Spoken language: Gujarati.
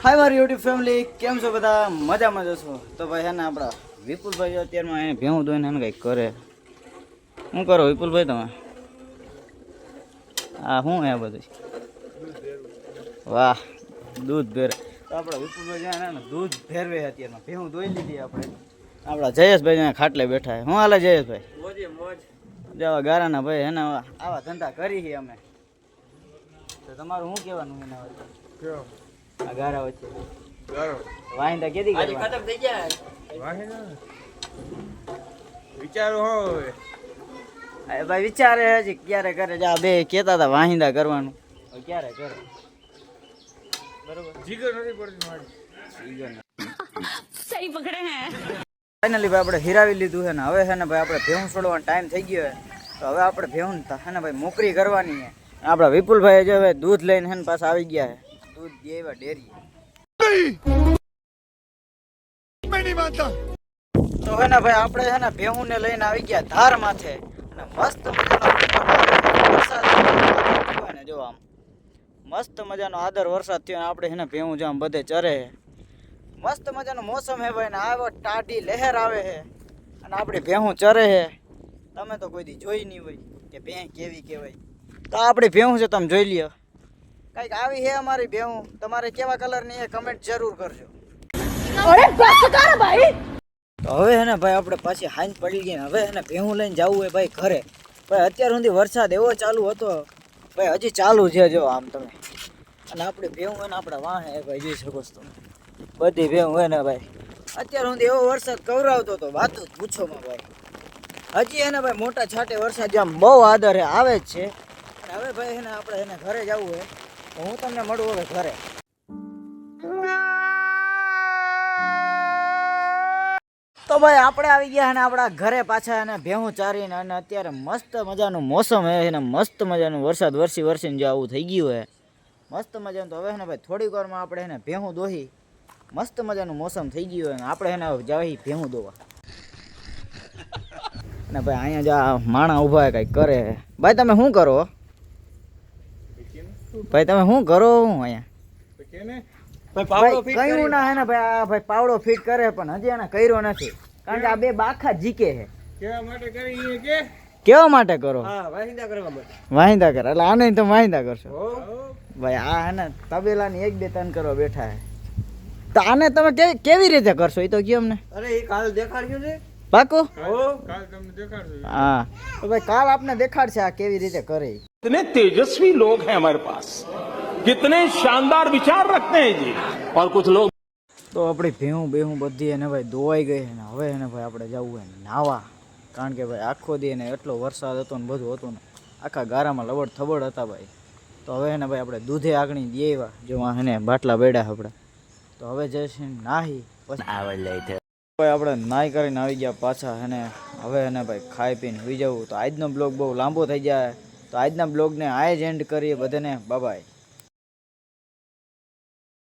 હાય મારી યુટ્યુબ ફેમિલી, કેમ છો બધા? મજામાં જશો તો ભાઈ એને આપણા વિપુલભાઈ અત્યારમાં એને ભેહું દોઈને એને કંઈક કરે. શું કરો વિપુલભાઈ તમે? હા શું હે બધું? વાહ, દૂધ ભેર. તો આપણા વિપુલભાઈ જ્યાં ને દૂધ ભેરવે અત્યારમાં ભેહું દોઈ લીધી આપણે. આપણા જયેશભાઈ જ્યાં ખાટલે બેઠા શું હાલે જયેશભાઈ? મોજે મોજ. જવા ગારાના ભાઈ એને આવા ધંધા કરી છીએ અમે. તો તમારું શું કહેવાનું એના વચ્ચે? આ ગારા વચ્ચે વાહિંદા કેદી કરવા? ખતમ થઈ ગયા વાહિંદા. વિચારો હોય ભાઈ, વિચારે હજી ક્યારે કરે. જા બે કહેતા હતા વાહિંદા કરવાનું, ક્યારે કરે? બરોબર, જીગર નથી પડતી મારી. જીગર સહી પકડે હે. ફાઇનલી ભાઈ આપણે હિરાવી લીધું છે ને હવે છે ને ભાઈ આપણે ભેહું છોડવાનો ટાઈમ થઈ ગયો છે. તો હવે આપણે ભેહું છે ને ભાઈ મોકરી કરવાની છે. આપણા વિપુલભાઈ જો હવે દૂધ લઈને હે ને પાછા આવી ગયા છે. દૂધ દેવા ડેરી તો હે ને ભાઈ આપણે છે ને ભેહું ને લઈને આવી ગયા ધાર માથે અને મસ્ત મજાનો જો આમ મસ્ત મજાનો આદર વરસાદ થયો. આપણે છે ને ભેહું જો આમ બધે ચરે મસ્ત મજાનો મોસમ હે ભાઈ ને આવો ટાઢી લહેર આવે છે અને આપણી ભેહું ચરે છે. તમે તો કોઈ દી જોઈ નહીં હોય કે ભેહ કેવી કહેવાય. તો આપણી ભેહું છે તમે જોઈ લ્યો. કંઈક આવી છે અમારી ભેહું. તમારે કેવા કલરની એ કમેન્ટ જરૂર કરજો. અરે બસ કર ભાઈ. તો હવે હે ને ભાઈ આપણે પાછી હાંજ પડી ગઈ ને હવે હે ને ભેહું લઈને જવું હોય ભાઈ ઘરે. ભાઈ અત્યાર સુધી વરસાદ એવો ચાલુ હતો ભાઈ, હજી ચાલુ છે જો આમ તમે. અને આપણી ભેહું હોય ને આપણા વાહે ભાઈ જોઈ શકો છો તમે. બધી ભેહું હોય ને ભાઈ અત્યાર સુધી એવો વરસાદ કવરાવતો હતો વાતું જ પૂછોમાં ભાઈ. હજી એને ભાઈ મોટા છાંટે વરસાદ જેમ બહુ આદર આવે જ છે. અને હવે ભાઈ એને આપણે એને ઘરે જવું હોય તો હું તમને મળું હવે ઘરે. તો ભાઈ આપણે આવી ગયા અને આપણા ઘરે પાછા એને ભેહું ચારીને અને અત્યારે મસ્ત મજાનું મોસમ હે ને મસ્ત મજાનું વરસાદ વરસીને જો આવું થઈ ગયું હે મસ્ત મજાનું. તો હવે ને ભાઈ થોડીક વારમાં આપણે એને ભેહું દોહી મસ્ત મજાનું મોસમ થઈ ગયું હોય ને આપણે એને જઈ ભેહું દોવા. અને ભાઈ અહીંયા જા માણા ઊભા કંઈક કરે. ભાઈ તમે શું કરો? ભાઈ તમે શું કરો? હું અહીંયા કયું ના હે ને ભાઈ આ ભાઈ પાવડો ફિટ કરે પણ હજી એને કર્યો નથી કારણ કે આ બે બાખા જીકે છે. કેવા માટે કરી કે કેવા માટે કરો? હા વાહિંદા કરવા માટે. વાહિંદા કરે એટલે આને તમે વાહિંદા કરશો ભાઈ. આ હે ને તબેલાની 1 2 3 કરવા બેઠા હે. તો આને તમે કેવી રીતે કરશો એ તો કહો અમને. અરે એ કાલ દેખાડ્યું છે પાકું. કાલ તમને દેખાડશું. હા તો ભાઈ કાલ આપને દેખાડશે આ કેવી રીતે કરે. कितने तेजस्वी लोग हैं हमारे पास, कितने शानदार विचार रखते हैं जी. और कुछ लोग તો આપણી ભેહું બેહું બધી એને ભાઈ ધોવાઈ ગઈ ને હવે એને ભાઈ આપણે જવું હોય નાવા. કારણ કે ભાઈ આખો દી એને એટલો વરસાદ હતો ને બધું હતું ને આખા ગારામાં લવડ થબડ હતા ભાઈ. તો હવે એને ભાઈ આપણે દૂધે આગણી દે આવ્યા જો એને બાટલા બેડ્યા આપણે. તો હવે જઈશું નાહી પછી ભાઈ આપણે નાહી કરીને આવી ગયા પાછા એને હવે એને ભાઈ ખાઈ પીને સુઈ જવું. તો આજનો બ્લોગ બહુ લાંબો થઈ જાય તો આજના બ્લોગને આ જ એન્ડ કરીએ બધાને બાય બાય.